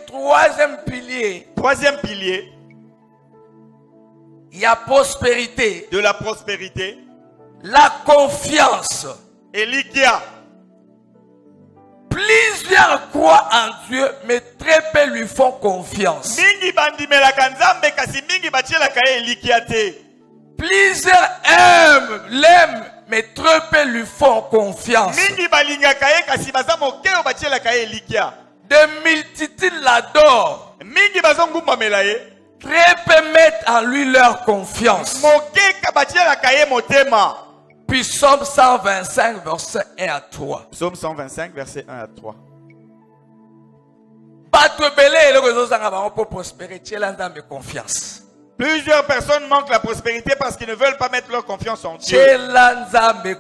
troisième pilier, il y a prospérité, de la prospérité, la confiance et l'ikia. Plusieurs croient en Dieu, mais très peu lui font confiance. Plusieurs l'aiment, mais très peu lui font confiance. Des multitudes l'adorent. Très peu mettent en lui leur confiance. Puis Psaume 125, verset 1 à 3. Psaume 125, verset 1 à 3. Plusieurs personnes manquent la prospérité parce qu'ils ne veulent pas mettre leur confiance en Dieu.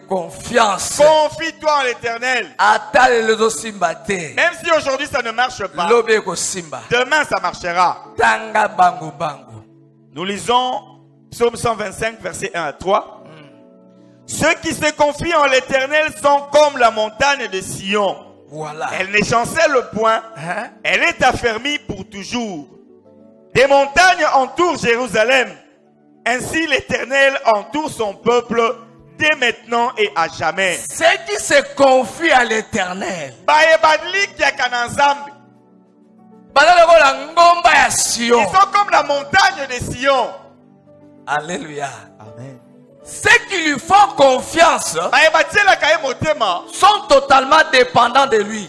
Confie-toi en l'Éternel. Même si aujourd'hui ça ne marche pas, demain ça marchera. Nous lisons Psaume 125, verset 1 à 3. Ceux qui se confient en l'Éternel sont comme la montagne de Sion. Voilà. Elle ne chancelle point. Elle est affermie pour toujours. Des montagnes entourent Jérusalem. Ainsi l'Éternel entoure son peuple dès maintenant et à jamais. Ceux qui se confient à l'Éternel. Ils sont comme la montagne de Sion. Alléluia. Amen. ceux qui lui font confiance sont totalement dépendants de lui. Et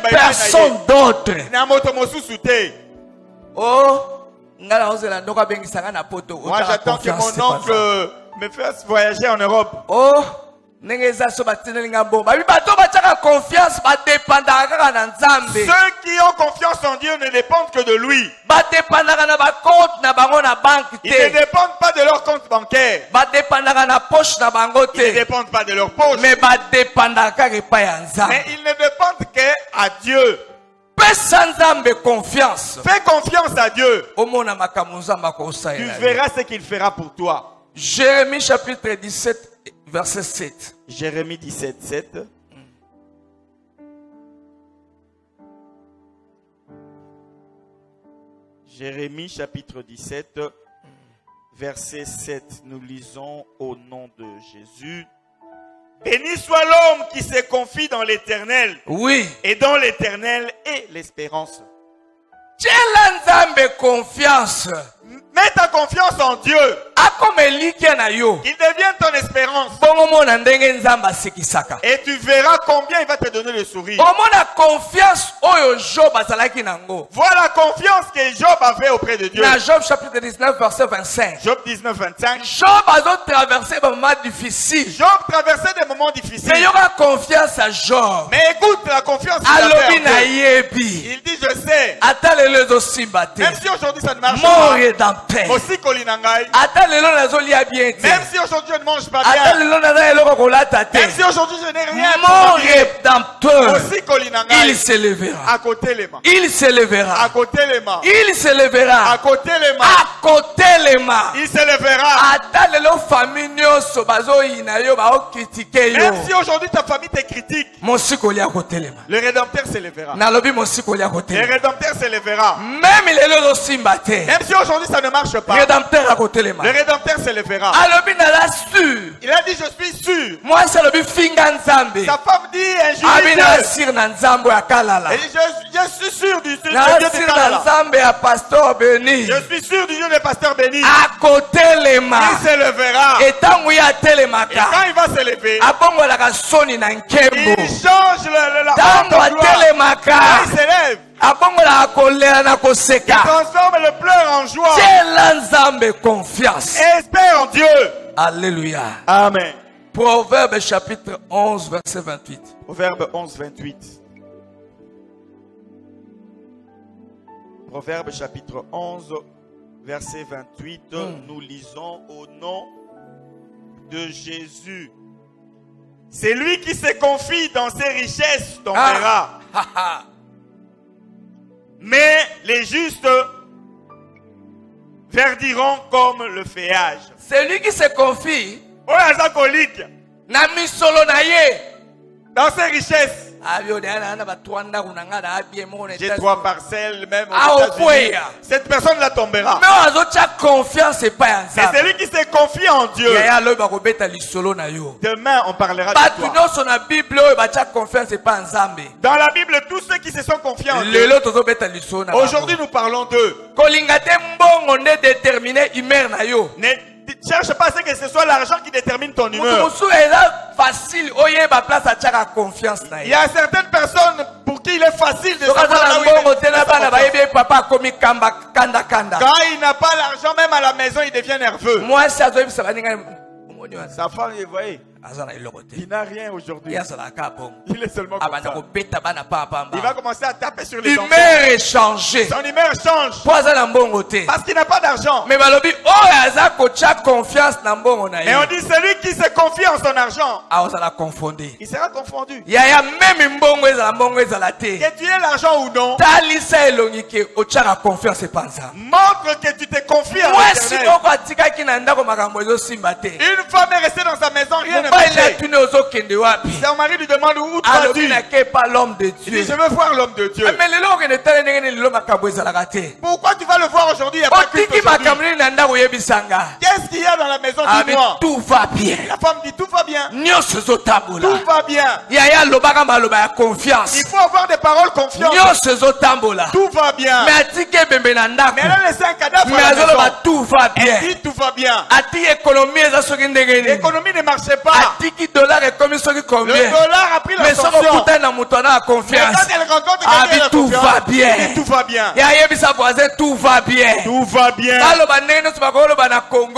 personne d'autre. Oh, moi j'attends que mon oncle me fasse voyager en Europe. Oh, ceux qui ont confiance en Dieu ne dépendent que de lui. Ils ne dépendent pas de leur compte bancaire. Ils ne dépendent pas de leur poche. Mais ils ne dépendent qu'à Dieu. Fais confiance à Dieu. Tu verras ce qu'il fera pour toi. Jérémie chapitre 17. Verset 7. Jérémie 17, 7. Jérémie chapitre 17, verset 7. Nous lisons au nom de Jésus. Béni soit l'homme qui se confie dans l'Éternel. Oui. Et dans l'Éternel est l'espérance. Confiance. Mets ta confiance en Dieu. Il devient ton espérance. Et tu verras combien il va te donner le sourire. Vois la confiance que Job avait auprès de Dieu. Job chapitre 19 verset 25. Job 19 25. Job a traversé des moments difficiles. Job traversait des moments difficiles. Mais il y aura confiance à Job. Mais écoute la confiance qu'il avait en Dieu. Il dit je sais. Même si aujourd'hui ça ne marche pas. Même si aujourd'hui je ne mange pas bien. Même si aujourd'hui je n'ai rien. Mon rédempteur. Il s'élèvera. À côté les mains. Il s'élèvera. À côté les mains. Il s'élèvera. À côté les mains. À côté les mains. Il s'élèvera. Même si aujourd'hui ta famille te critique. Le rédempteur s'élèvera. Le rédempteur s'élèvera. Même si aujourd'hui ça ne marche pas. Le rédempteur s'élèvera. Il a dit je suis sûr. Sa femme dit injurieux. Et je suis sûr du Dieu de Kalala. Je suis sûr du Dieu de pasteur béni. Il s'élèvera. Et quand il va s'élever, il change la gloire. Il s'élève. Il transforme le pleur en joie. Espère en Dieu. Alléluia. Amen. Proverbe chapitre 11 verset 28. Proverbe 11 28. Proverbe chapitre 11 verset 28. Nous lisons au nom de Jésus. C'est lui qui se confie dans ses richesses tombera. Mais les justes verdiront comme le feuillage. Celui qui se confie dans ses richesses. J'ai 3 parcelles même aux États-Unis. Cette personne la tombera. C'est celui qui se confie en Dieu. Demain on parlera de toi. Dans la Bible, tous ceux qui se sont confiés en Dieu. Aujourd'hui nous parlons d'eux. Ne cherche pas que ce soit l'argent qui détermine ton humeur. Il y a certaines personnes pour qui il est facile de savoir là où quand il n'a pas l'argent, même à la maison, il devient nerveux. Sa femme, vous voyez, il n'a rien aujourd'hui. Il est seulement comme ça. Il va commencer à taper sur les enfants. Son humeur change. Parce qu'il n'a pas d'argent. Mais on dit celui qui se confie en son argent, il sera confondu. Que tu aies l'argent ou non, montre que tu te confies en l'Éternel. Une femme est restée dans sa maison, rien ne marchait. Son mari lui demande où vas-tu? Il dit je veux voir l'homme de Dieu. Pourquoi tu vas le voir aujourd'hui? Il n'y a pas Christ aujourd'hui. Qu'est-ce qu'il y a dans la maison? Dis-moi. Tout va bien. La femme dit tout va bien. Tout va bien. Confiance. Il faut avoir des paroles confiantes. Tout va bien. Mais elle a laissé un cadavre à la maison. Tout va bien. Elle dit tout va bien. L'économie ne marchait pas. Le dollar a pris l'ascension. Mais quand elle rencontre quelqu'un, tout va bien. Tout va bien. Tout va bien. Tout va bien. Comme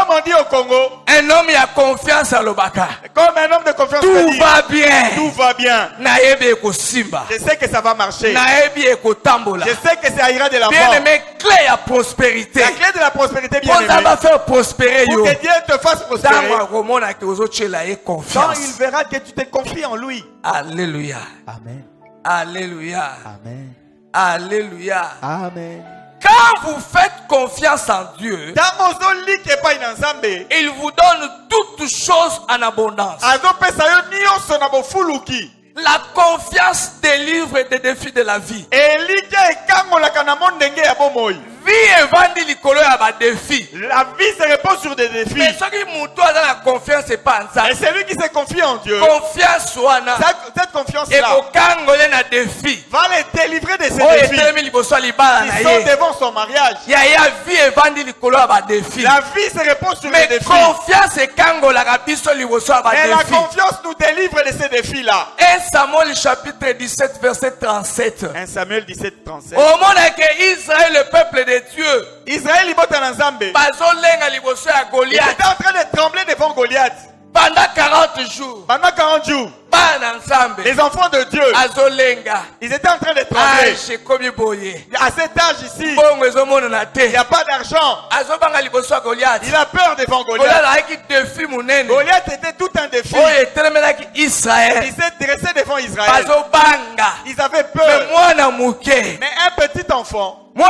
on dit au Congo, un homme a confiance à l'obaka. Comme un homme de confiance. Tout va bien. Tout va bien. Je sais que ça va marcher. Je sais que ça ira de la bien aimé, clé à prospérité. La clé de la prospérité, bien aimé. Ça va faire prospérer. Pour que Dieu te fasse prospérer. Quand il verra que tu te confies en lui. Alléluia. Amen. Alléluia. Amen. Alléluia. Amen. Quand vous faites confiance en Dieu, il vous donne toutes choses en abondance. La confiance délivre des défis de la vie. La vie se repose sur des défis. Mais celui qui confiance, c'est pas en ça. Et celui qui se confie en Dieu, confiance cette confiance-là va les délivrer de ces défis. Ils sont devant son mariage. La vie se repose sur des défis. Mais la confiance nous délivre de ces défis-là. 1 Samuel chapitre 17 verset 37. 1 Samuel 17 37. Au moment que Israël, le peuple de Dieu, Israël il était en train de trembler devant Goliath. Pendant 40 jours. Les enfants de Dieu. Ils étaient en train de trembler. À cet âge ici, il n'y a pas d'argent. Il a peur devant Goliath. Goliath était tout un défi. Il s'est dressé devant Israël. Ils avaient peur. Mais un petit enfant, un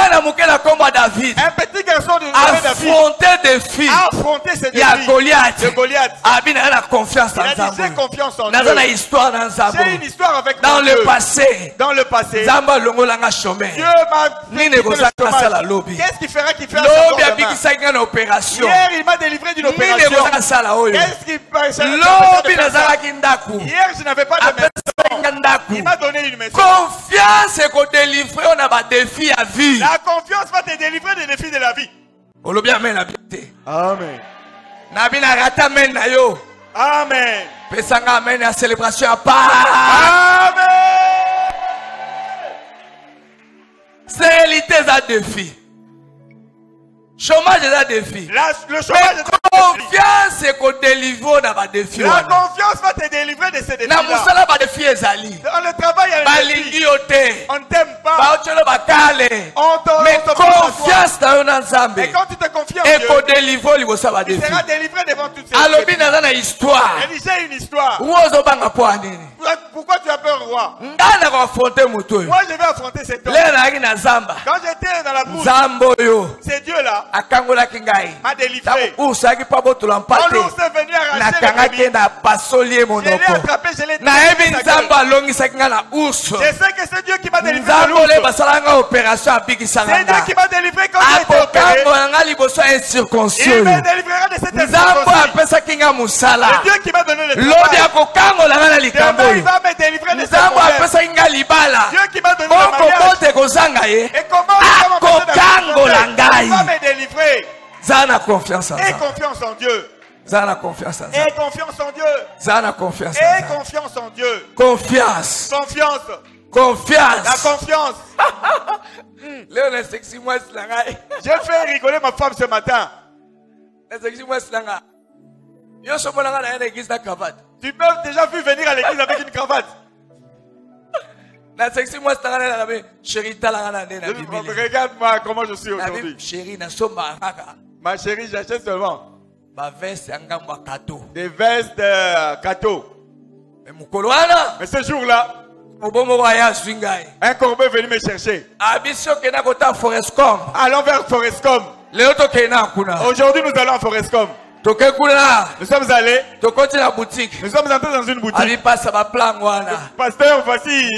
petit garçon de David a affronté ces défis de Goliath. Il a dit confiance en Dieu. J'ai une histoire avec dans Dieu. Le passé. Dieu m'a qu'est-ce qu'il fera qu'il fait une opération. Hier il m'a délivré d'une opération. Qu'est-ce qu'il hier je n'avais pas de maison. Il m'a donné une maison. Confiance et qu'on délivre on a des défis à vie. La confiance va te délivrer des défis de la vie. Amen. Amen. Pesanga amen à célébration à part. Amen. Stérilité est un défi. Chômage est un défi. Le chômage est un défi. Confiance et qu'on délivre dans des défis. La confiance va te délivrer de ces défis. Dans le travail, on ne t'aime pas. Mais confiance dans un ensemble. Et quand tu te confies en Dieu, tu seras délivré devant toutes ces défis. J'ai une histoire. Pourquoi tu as peur, roi? Moi, je vais affronter cet homme. Quand j'étais dans la bouche, c'est Dieu-là m'a délivré. On nous est venu arracher le bébé. Je l'ai attrapé, je l'ai délivré. Je sais que c'est Dieu qui m'a délivré de l'ours. C'est Dieu qui m'a délivré quand j'ai été opéré. Il me délivrera de cette circonstance. C'est Dieu qui m'a donné le travail. Demain, il va me délivrer de cette problème. Dieu qui m'a donné le mariage. Et comment il va me délivrer. Confiance en et confiance en Dieu. Confiance en Dieu. Et confiance en Dieu. Confiance. Et confiance en Dieu. Confiance. Confiance. Confiance. La confiance. J'ai fait rigoler ma femme ce matin. Tu m'as déjà vu venir à l'église avec une cravate. Regarde-moi comment je suis aujourd'hui. Ma chérie, j'achète seulement des vestes de cadeaux. Mais ce jour-là, un corbeau est venu me chercher. Allons vers Forescom. Aujourd'hui, nous allons à Forescom. Nous sommes allés. la boutique. Nous sommes entrés dans une boutique. Pasteur, voici.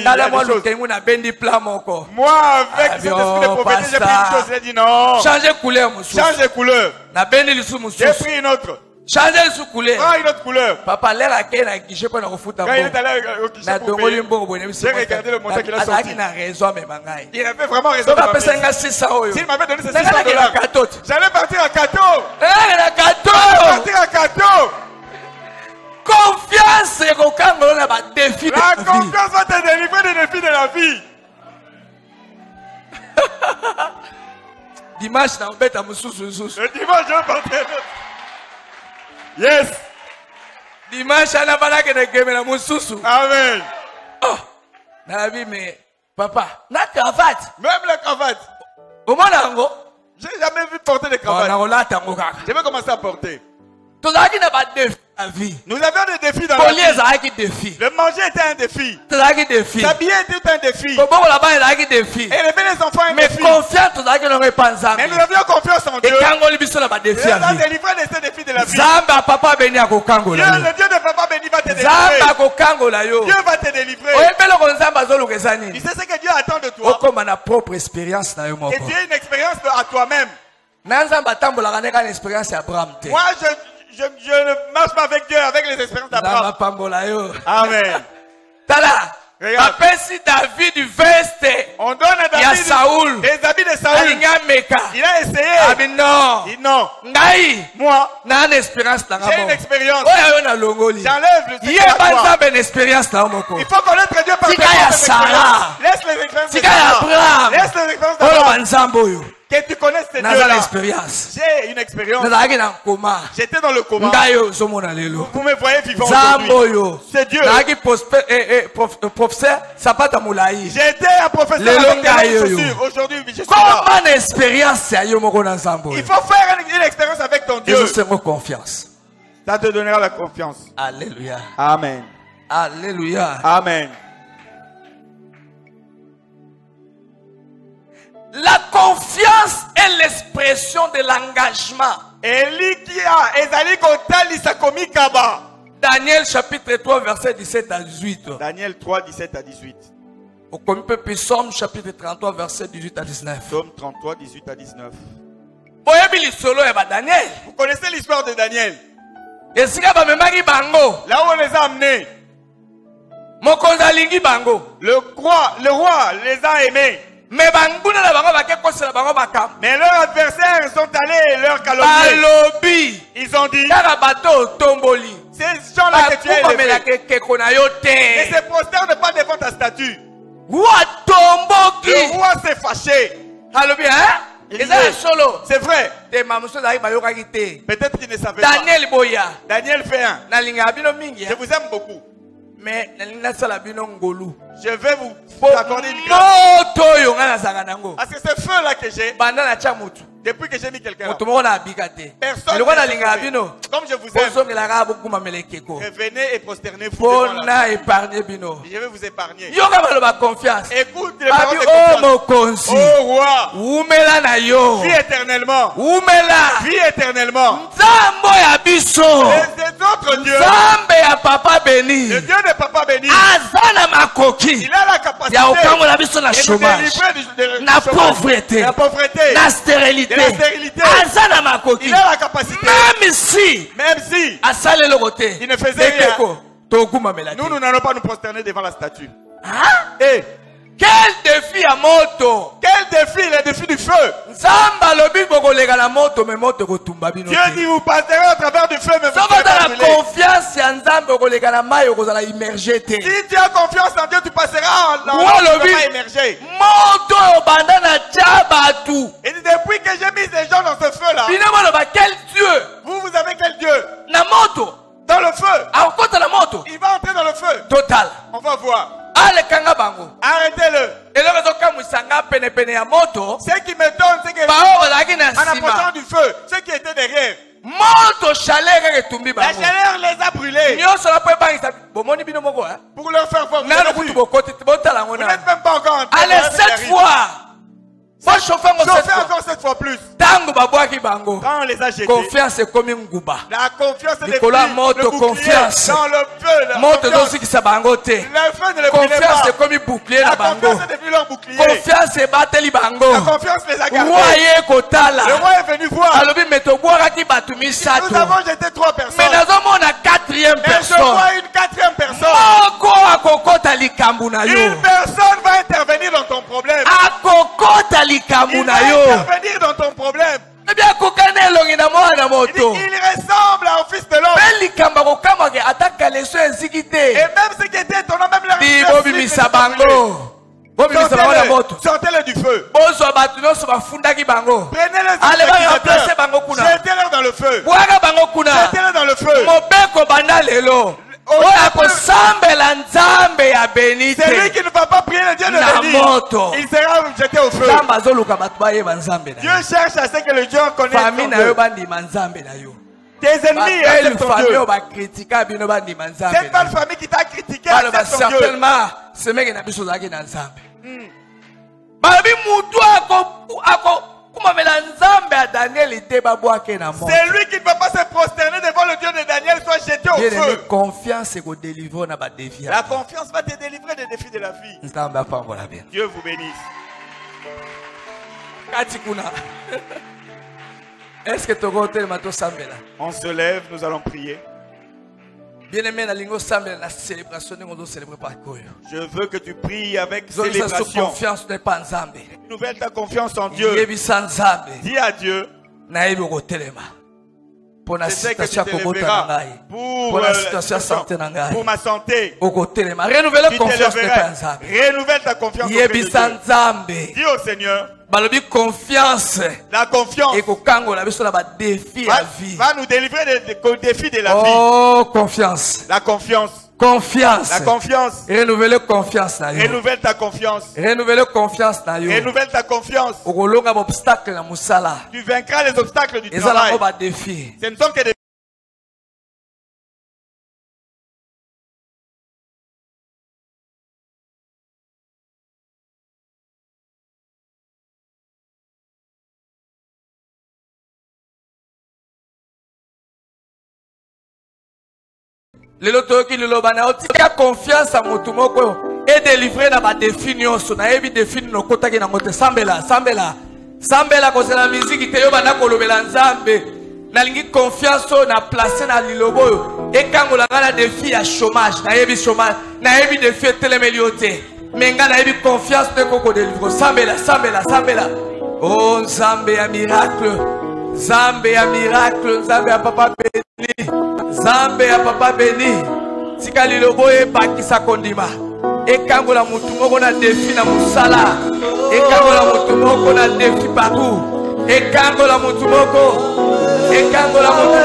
Moi, avec cet esprit de prophétie, j'ai pris une chose. J'ai dit non. Changez couleur, Change de couleur. J'ai pris une autre. Changez sous couleur. Ah, une autre couleur. Papa, l'air à quel guichet pour nous foutre. Quand il est allé au guichet pour payer, j'ai regardé le montant qu'il a sorti. Il avait vraiment raison. S'il m'avait donné ces $600, j'allais partir à Kato. Partir à Kato. Confiance et la défi. La confiance va te délivrer des défis de la vie. Dimanche, on bête à Moussous. Le dimanche, je vais partir. Yes. Dimanche, on a pas que de game à Moussous. Amen. Oh, na vie, mais papa, na cravate. Même la cravate. Au moins, là, j'ai jamais vu porter de cravate. Je vais commencer à porter. Nous avions des défis dans la vie. Le manger était un défi. S'habiller était un défi. Élever les enfants un défi. Mais nous avions confiance en Dieu. Il nous a délivré de ces défis de la vie. Le Dieu de Papa Béni va te délivrer. Dieu va te délivrer. Tu sais ce que Dieu attend de toi. Et tu as une expérience à toi-même. Moi, je ne marche pas avec Dieu, avec les expériences d'Abraham. Amen. Regarde. David du veste. On donne à David des habits de Saoul. Il a essayé. Non. Non. Moi, j'ai une expérience. J'enlève le secret à toi. Il faut connaître Dieu par tes expériences. Laisse les expériences d'Abraham. Laisse les expériences d'Abraham. Que tu connaisses ces deux-là. J'ai une expérience. J'étais dans le coma. Vous me voyez vivant aujourd'hui. C'est Dieu. J'étais un professeur avec des chaussures. Aujourd'hui, je suis là. Il faut faire une expérience avec ton Dieu. Ça te donnera la confiance. Alléluia. Amen. Alléluia. Amen. La confiance est l'expression de l'engagement. Daniel chapitre 3 verset 17 à 18. Daniel 3 17 à 18. Psaume chapitre 33 verset 18 à 19. Psaume 33 18 à 19. Vous connaissez l'histoire de Daniel? Là où on les a amenés. Le roi les a aimés. Mais leurs adversaires sont allés leur calomnier. Ils ont dit, ces gens-là que tu as élevés ne se prosternent pas devant ta statue. Le roi s'est fâché. C'est vrai. Peut-être qu'il ne savait pas. Daniel fait un. Je vous aime beaucoup. Mais je vais vous accorder une grâce. Parce que ce feu-là que j'ai, depuis que j'ai mis quelqu'un là, personne ne comme je vous aime, revenez et prosternez-vous devant la je vais vous épargner. Écoute les paroles de confiance. Oh roi, vis éternellement. Vis éternellement. Les autres dieux, le Dieu de Papa Béni, il a la capacité de nous délivrer de la pauvreté, la stérilité. Il a la capacité. Même si il ne faisait rien, nous n'allons pas nous prosterner devant la statue. Et quel défi à moto? Quel défi? Le défi du feu. Dieu dit vous passerez à travers du feu, mais vous serez pas brûlés. Si tu as confiance en Dieu, tu passeras dans l'eau, tu ne vas pas immerger. Et depuis que j'ai mis des gens dans ce feu-là, quel Dieu? Vous avez quel Dieu? Dans le feu. Il va entrer dans le feu. Total. On va voir. Arrêtez-le. Ce qui me donne, c'est que en approchant du feu, ceux qui étaient derrière, la chaleur les a brûlés. Pour leur faire voir. Vous n'êtes même pas encore entré. Allez, cette fois, Chauffez encore cette fois plus. Quand on les a jetés, confiance est comme une gouba. La confiance est Nicolas moto confiance. Dans le feu. Moto dosi qui s'abangote. Le feu ne les confiance est comme un bouclier la na bango. confiance est devenu leur bouclier. Confiance est bateli bango. La confiance les a gardés. Le roi est venu voir. Alors Nous avons jeté 3 personnes. Mais nous avons une 4e personne. Je vois une 4e personne. Une personne va intervenir dans ton problème. Il va intervenir dans ton problème. Il ressemble au fils de l'homme. Et même ce qui était ton nom, même sortez-le du feu. Prenez-les, jetez-les dans le feu. Jetez-les dans le feu. C'est lui qui ne va pas prier le Dieu de bénir. Il sera jeté au feu. Dieu cherche à ce que le Dieu connaisse son Dieu. Tes ennemis acceptent ton Dieu. Cette bonne famille qui t'a critiqué accepte ton Dieu. C'est lui qui ne peut pas se prosterner devant le Dieu de Daniel, soit jeté au feu. La confiance va te délivrer des défis de la vie. Dieu vous bénisse. Est-ce que on se lève, nous allons prier. Je veux que tu pries avec célébration. Nouvelle ta confiance en Dieu. Dis à Dieu. Pour la situation pour ma santé. Renouvelle ta confiance. Dis au Seigneur. Confiance. La confiance va nous délivrer des défis de la vie. Oh, confiance. La confiance. Confiance. La confiance. Renouvelle confiance. Renouvelle ta confiance. Renouvelle confiance. Renouvelle ta confiance. Tu vaincras les obstacles du travail. Ce ne sont que des lelo toyoki liloba na otika confiance à motu moko et délivrer na ba défi nyonso na yebi défi no kotaki na ngote sambela kozela musique te yo bana kolobela nzambe na lingi confiance na placer na lilobo e kangola na défi ya chômage na yebi chômage na yebi défi telemeliote menga na yebi confiance te koko délivrer sambela oh nzambe ya miracle nzambe ya papa béni Zambe ya papa béni. Tika lilobo e bakisa kondima. Ekangola mutu moko na défi na musala. Ekangola mutu moko na défi partout. Ekangola mutu moko. Ekangola mutu